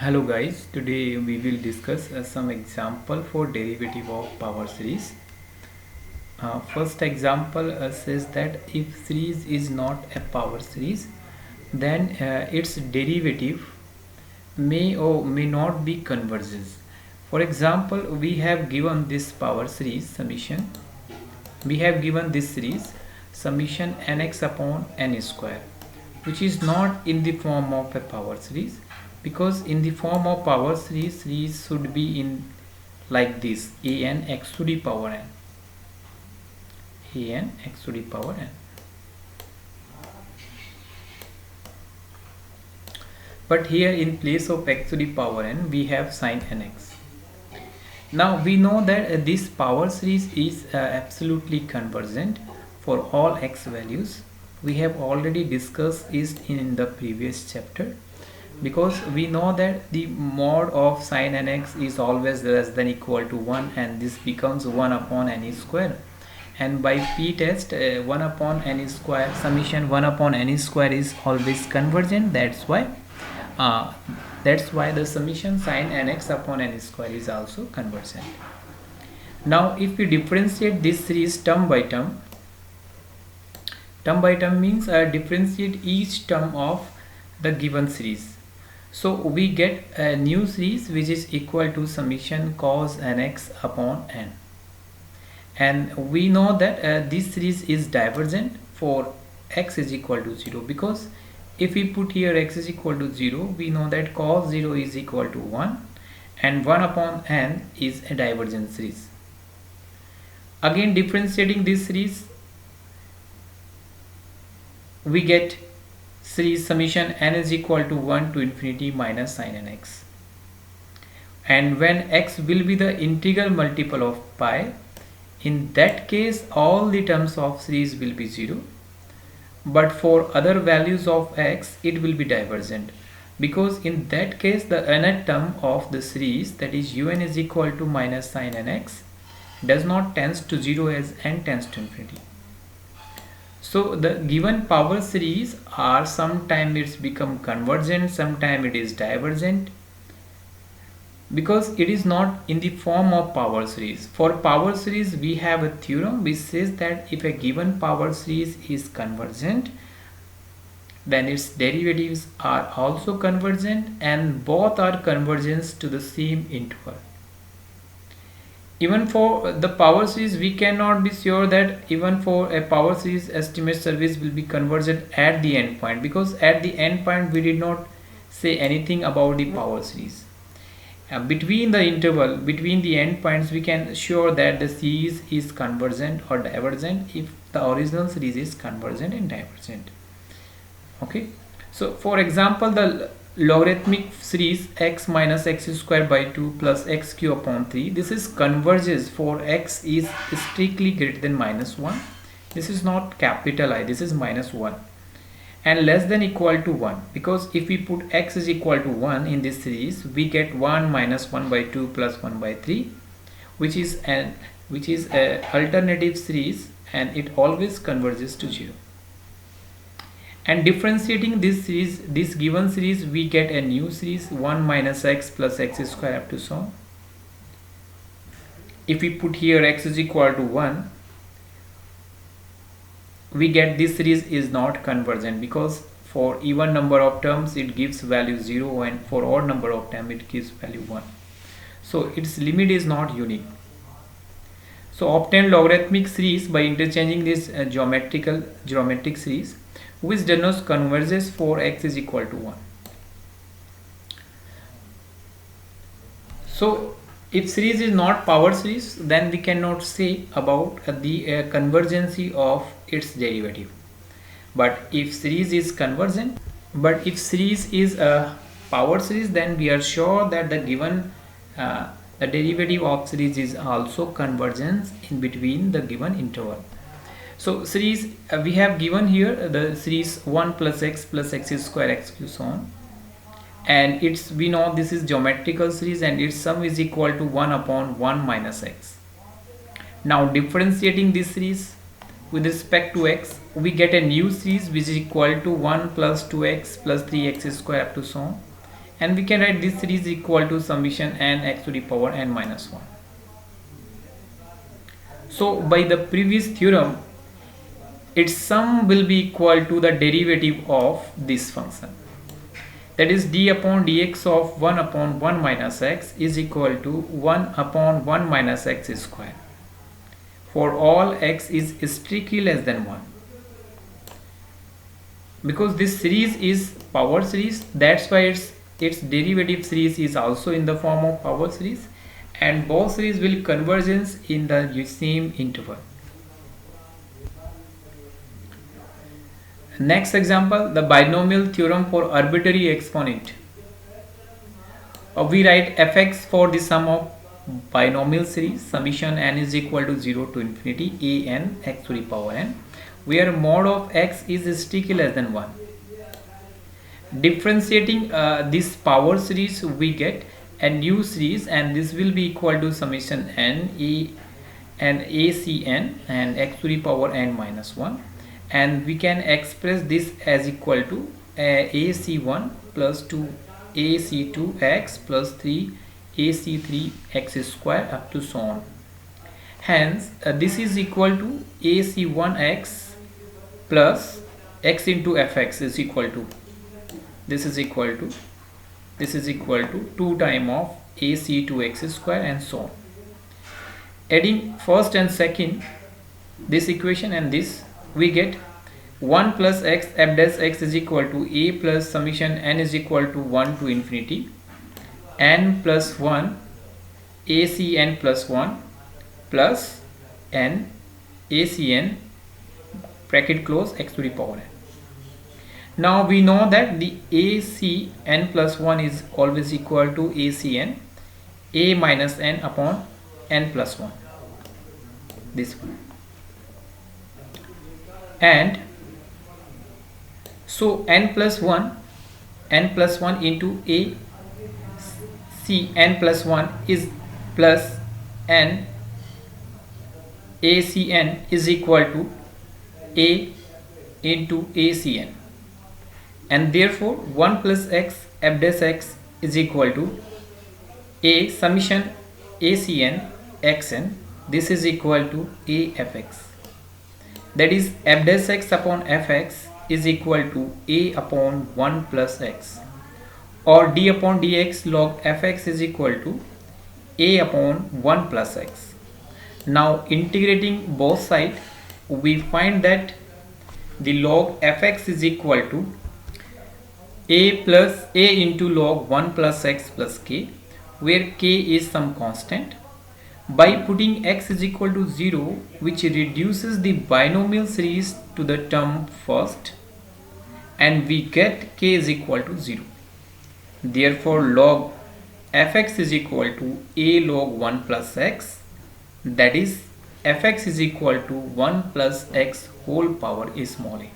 Hello guys, today we will discuss some example for derivative of power series. First example says that if series is not a power series, then its derivative may or may not be converges. For example, we have given this power series summation. We have given this series summation nx upon n square, which is not in the form of a power series, because in the form of power series should be in like this: an x to the power n, an x to the power n. But here in place of x to the power n we have sin nx. Now we know that this power series is absolutely convergent for all x values. We have already discussed it in the previous chapter, because we know that the mod of sin nx is always less than equal to 1, and this becomes 1 upon n square, and by p-test 1 upon n square, summation 1 upon n square is always convergent. Uh, that's why the summation sin nx upon n square is also convergent. Now if we differentiate this series term by term means differentiate each term of the given series, so we get a new series which is equal to summation cos nx upon n. And we know that this series is divergent for x is equal to 0, because if we put here x is equal to 0, we know that cos 0 is equal to 1, and 1 upon n is a divergent series. Again, differentiating this series, we get series summation n is equal to 1 to infinity minus sin nx. And when x will be the integral multiple of pi, in that case all the terms of series will be 0. But for other values of x it will be divergent, because in that case the nth term of the series, that is un is equal to minus sin nx, does not tends to 0 as n tends to infinity. So the given power series are sometime it's become convergent, sometime it is divergent, because it is not in the form of power series. For power series we have a theorem which says that if a given power series is convergent, then its derivatives are also convergent, and both are convergent to the same interval. Even for the power series we cannot be sure that even for a power series estimate service will be convergent at the end point, because at the end point we did not say anything about the power series. Between the interval between the endpoints we can assure that the series is convergent or divergent if the original series is convergent and divergent. Okay, so for example, the logarithmic series x minus x square by 2 plus x cube upon 3, this is converges for x is strictly greater than minus 1. This is not capital I, this is minus 1, and less than equal to 1, because if we put x is equal to 1 in this series we get 1 minus 1 by 2 plus 1 by 3, which is a alternative series, and it always converges to 0. And differentiating this series, this given series, we get a new series 1 minus x plus x square up to so on. If we put here x is equal to 1, we get this series is not convergent, because for even number of terms it gives value 0, and for odd number of terms it gives value 1. So its limit is not unique. So obtain logarithmic series by interchanging this geometric series, which denotes converges for x is equal to 1. So if series is not power series, then we cannot say about the convergency of its derivative. But if series is convergent, but if series is a power series, then we are sure that the given the derivative of series is also convergence in between the given interval. So series we have given here the series 1 plus x square x cube so on, and it's, we know this is geometrical series and its sum is equal to 1 upon 1 minus x. Now differentiating this series with respect to x, we get a new series which is equal to 1 plus 2x plus 3x square up to so on, and we can write this series equal to summation n x to the power n minus 1. So by the previous theorem, its sum will be equal to the derivative of this function, that is d upon dx of 1 upon 1 minus x is equal to 1 upon 1 minus x square for all x is strictly less than 1. Because this series is power series, that's why its derivative series is also in the form of power series, and both series will convergence in the same interval. Next example, the binomial theorem for arbitrary exponent. We write fx for the sum of binomial series summation n is equal to 0 to infinity a n x to the power n, where mod of x is strictly less than 1. Differentiating this power series, we get a new series, and this will be equal to summation n a and acn and x to the power n minus 1, and we can express this as equal to ac1 plus 2 ac2x plus 3 ac3x square up to so on. Hence this is equal to ac1x plus x into fx is equal to this is equal to 2 times of ac2x square and so on. Adding first and second this equation and this, we get 1 plus x f dash x is equal to a plus summation n is equal to 1 to infinity n plus 1 acn plus 1 plus n acn bracket close x to the power n. Now we know that the acn plus 1 is always equal to acn a minus n upon n plus 1, this one. And so n plus 1 into a c n plus 1 is plus n acn is equal to a into acn, and therefore 1 plus x f dash x is equal to a summation acn xn, this is equal to a fx, that is f dash x upon fx is equal to a upon 1 plus x, or d upon dx log fx is equal to a upon 1 plus x. Now integrating both sides, we find that the log fx is equal to a plus a into log 1 plus x plus k, where k is some constant. By putting x is equal to 0, which reduces the binomial series to the term first, and we get k is equal to 0. Therefore log fx is equal to a log 1 plus x, that is fx is equal to 1 plus x whole power small a.